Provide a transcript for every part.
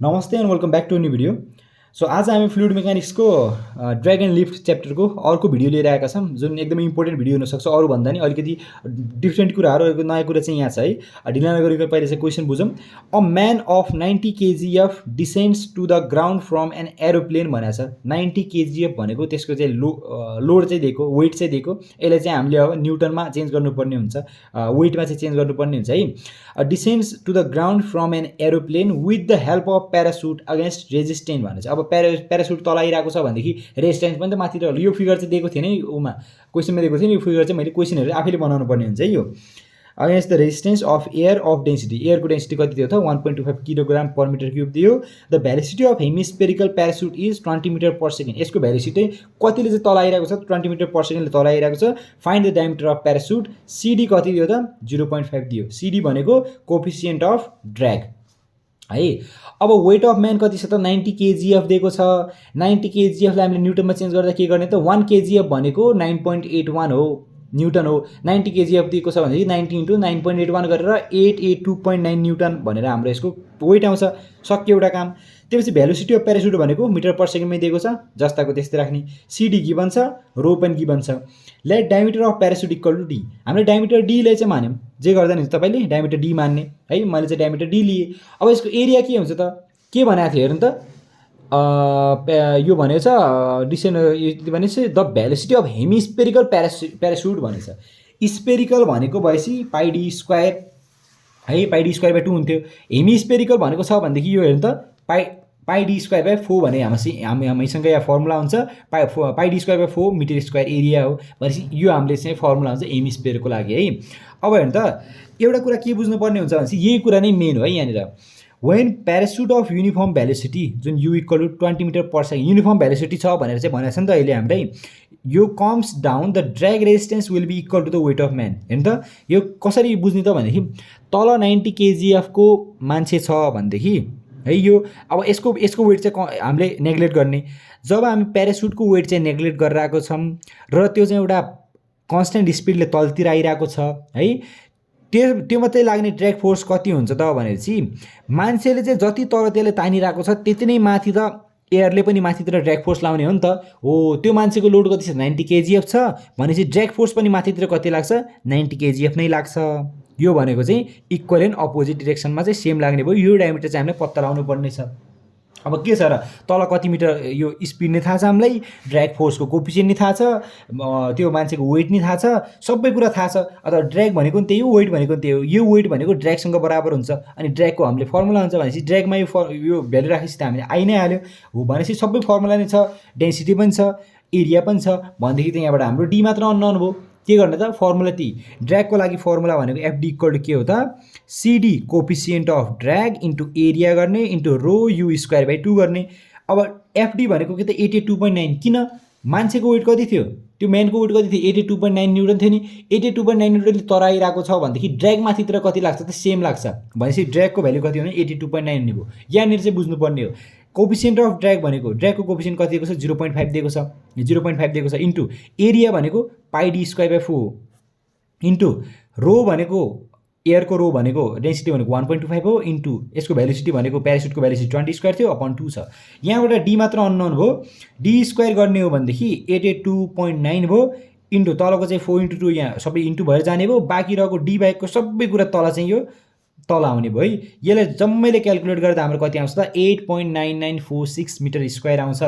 नमस्ते and welcome back to new video. So आज हामी फ्लुइड मेकानिक्सको ड्र्याग एन्ड लिफ्ट च्याप्टरको अर्को भिडियो लिएर आएका छौँ, जुन एकदमै इम्पोर्टेन्ट भिडियो हुनसक्छ। अरूभन्दा नि अलिकति डिफ्रेन्ट कुराहरू, नयाँ कुरा चाहिँ यहाँ छ है। ढिला नगरिकन पहिले चाहिँ क्वेसन बुझौँ। A man of 90 kgf descends to the ground from an aeroplane भनेको छ। 90 kgf भनेको त्यसको चाहिँ लोड चाहिँ दिएको, वेट चाहिँ दिएको। यसलाई चाहिँ हामीले अब न्युटनमा चेन्ज गर्नुपर्ने हुन्छ, वेटमा चाहिँ चेन्ज गर्नुपर्ने हुन्छ है। Descends to the ground from an aeroplane with the help of parachute against resistant भनेको छ। अब प्यारासुट तल आइरहेको छ भनेदेखि रेजिस्टेन्स पनि त माथि रहल। यो फिगर चाहिँ दिएको थिएन है, उमा क्वेसनमा दिएको थियो नि। यो फिगर चाहिँ मैले क्वेसनहरू आफैले बनाउनु पर्ने हुन्छ है। यो against the resistance of air of density, एयरको डेन्सिटी कति दियो त 1.25 किलोग्राम पर मिटर क्युब दियो। The velocity of hemispherical parachute is 20 metre per second. यसको भेलोसिटी कतिले चाहिँ तल आइरहेको छ, 20 मिटर पर सेकेन्डले तल आइरहेको छ। Find the diameter of parachute. CD कति दियो त 0.5 दियो। सिडी भनेको कोफिसियन्ट अफ ड्र्याग है। अब वेट अफ म्यान कति छ त 90 kgf दिएको छ। 90 kgfलाई हामीले न्युटनमा चेन्ज गर्दा के गर्ने त 1 kgf भनेको 9.81 हो न्युटन हो। 90 kgf दिएको छ भनेदेखि 90 × 9.81 गरेर 882.9 न्युटन भनेर हाम्रो यसको वेट आउँछ। सक्यो एउटा काम। त्यसपछि भेलोसिटी अफ प्यारासुट भनेको मिटर पर सेकेन्डमै दिएको छ, जस्ताको त्यस्तै राख्ने। सिडी गिभन छ, रो पनि गिभन छ। Let diameter of parachute equal to D. हामीले डायमिटर डीलाई चाहिँ मान्यौँ, जे गर्दा नि तपाईँले डायमिटर डी मान्ने है। मैले चाहिँ डायमिटर डी लिएँ। अब यसको एरिया के हुन्छ त, के भनेको थियो हेर्नु त। यो भनेको छ डिसेन्ड भनेपछि the velocity of hemispherical parachute भनेको छ। स्पेरिकल भनेको भएपछि पाइडी स्क्वायर है, पाइडी स्क्वायर बाई 2 हुन्थ्यो। हेमिस्पेरिकल भनेको छ भनेदेखि यो हेर्नु त पाइडी स्क्वायर बाई 4 भने हामीसँग यहाँ फर्मुला हुन्छ। Pi D square by 4 metre square area हो भनेपछि यो हामीले चाहिँ फर्मुला हुन्छ हेमिस्पेयरको लागि है। अब हेर्नु त एउटा कुरा के बुझ्नुपर्ने हुन्छ भनेपछि यही कुरा नै मेन हो है यहाँनिर। When parachute of uniform velocity जुन u equal to 20 metre per second uniform velocity छ भनेर चाहिँ भनेको छ नि त अहिले हामीलाई। यो comes down the drag resistance will be equal to the weight of man. हेर्नु त यो कसरी बुझ्ने त भनेदेखि तल 90 kgf को मान्छे छ भनेदेखि है, यो अब यसको वेट चाहिँ हामीले नेग्लेक्ट गर्ने। जब हामी प्यारासुटको वेट चाहिँ नेग्लेक्ट गरेर आएको छौँ र त्यो चाहिँ एउटा कन्स्टेन्ट स्पिडले तलतिर आइरहेको छ है, त्यो मात्रै लाग्ने ड्र्याग फोर्स कति हुन्छ त भनेपछि मान्छेले चाहिँ जति तल त्यसले तानिरहेको छ त्यति नै माथि त एयरले पनि माथितिर ड्र्याग फोर्स लाउने हो नि त। हो त्यो मान्छेको लोड कति छ 90 kgf छ भनेपछि ड्र्याग फोर्स पनि माथितिर कति लाग्छ 90 kgf नै लाग्छ। यो भनेको चाहिँ इक्वल एन्ड अपोजिट डिरेक्सनमा चाहिँ सेम लाग्ने भयो। यो डायमिटर चाहिँ हामीले पत्ता लगाउनु पर्ने छ। अब के छ र तल कति मिटर यो स्पिड नै थाहा छ हामीलाई, ड्र्याग फोर्सको कोफिसियन्ट नै थाहा छ, त्यो मान्छेको वेट नै थाहा छ, सबै कुरा थाहा छ। अथवा ड्र्याग भनेको नि त्यही हो, वेट भनेको नि त्यही हो। यो वेट भनेको ड्र्यागसँग बराबर हुन्छ। अनि ड्र्यागको हामीले फर्मुला हुन्छ भनेपछि ड्र्यागमा यो भ्यालु राखेपछि त हामीले आइ नै हाल्यो हो भनेपछि सबै फर्मुला नै छ, डेन्सिटी पनि छ, एरिया पनि छ भनेदेखि त यहाँबाट हाम्रो डी मात्र अननोन भयो। के गर्ने त फर्मुला ती ड्र्यागको लागि फर्मुला भनेको एफडी इक्वल टु के हो त CD coefficient of drag into area गर्ने into rho u square by 2 गर्ने। अब एफडी भनेको के त 82.9। किन मान्छेको वेट कति थियो, त्यो म्यानको वेट कति थियो 82.9 न्युटन थियो नि। 82.9 न्युटनले तर आइरहेको छ भनेदेखि ड्र्याग माथितिर कति लाग्छ त सेम लाग्छ भनेपछि ड्र्यागको भ्यालु कति हो भने 82.9 हुने भयो। यहाँनिर चाहिँ बुझ्नुपर्ने हो कोफिसियन्ट अफ ड्र्याग भनेको ड्र्यागको कोफिसियन्ट कति दिएको छ 0.5 दिएको छ, 0.5 दिएको छ इन्टु एरिया भनेको पाइडी स्क्वायर बाई 4 इन्टु रो भनेको एयरको रो भनेको डेन्सिटी भनेको 1.25 हो इन्टु यसको भेलोसिटी भनेको प्यारासुटको भेलोसिटी 20 स्क्वायर थियो अपन 2 छ। यहाँबाट डी मात्र अननोन भयो। डी स्क्वायर गर्ने हो भनेदेखि 82.9 भयो इन्टु तलको चाहिँ 4 × 2 यहाँ सबै इन्टु भएर जाने भयो। बाँकी रहेको डी बाहेकको सबै कुरा तल चाहिँ यो तल आउने भयो है। यसलाई जम्मैले क्यालकुलेट गर्दा हाम्रो कति आउँछ त 8.9946 मिटर स्क्वायर आउँछ।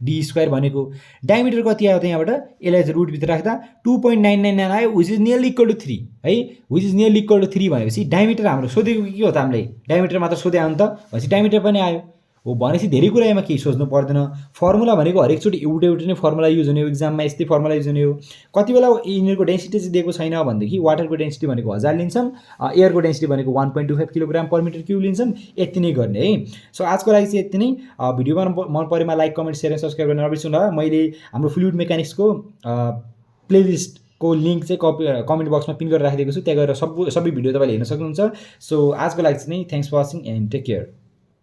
डी स्क्वायर भनेको डायमिटर कति आयो त यहाँबाट यसलाई चाहिँ रुटभित्र राख्दा 2.999 आयो which is nearly equal to 3 है। Which is nearly equal to 3 भनेपछि डायमिटर हाम्रो सोधेको के हो त हामीलाई डायमिटर मात्र सोधे आयो नि त भनेपछि डायमिटर पनि आयो हो भनेपछि धेरै कुरा यसमा केही सोच्नु पर्दैन। फर्मुला भनेको हरेकचोटि एउटा नै फर्मुला युज हुने हो, इक्जाममा यस्तै फर्मुला युज हुने हो। कति बेला यिनीहरूको डेन्सिटी चाहिँ दिएको छैन भनेदेखि वाटरको डेन्सिटी भनेको 1000 लिन्छौँ, एयरको डेन्सिटी भनेको 1.25 किलोग्राम पर मिटर क्युब लिन्छौँ। यति नै गर्ने है। सो आजको लागि चाहिँ यति नै। भिडियोमा मन परेमा like comment share and subscribe गर्न नबिर्सनु होला। मैले हाम्रो फ्लुइड मेकानिक्सको प्लेलिस्टको लिङ्क चाहिँ कमेन्ट बक्समा पिन गरेर राखिदिएको छु, त्यहाँ गएर सबै भिडियो तपाईँले हेर्न सक्नुहुन्छ। सो आजको लागि चाहिँ नै thanks for watching and take care.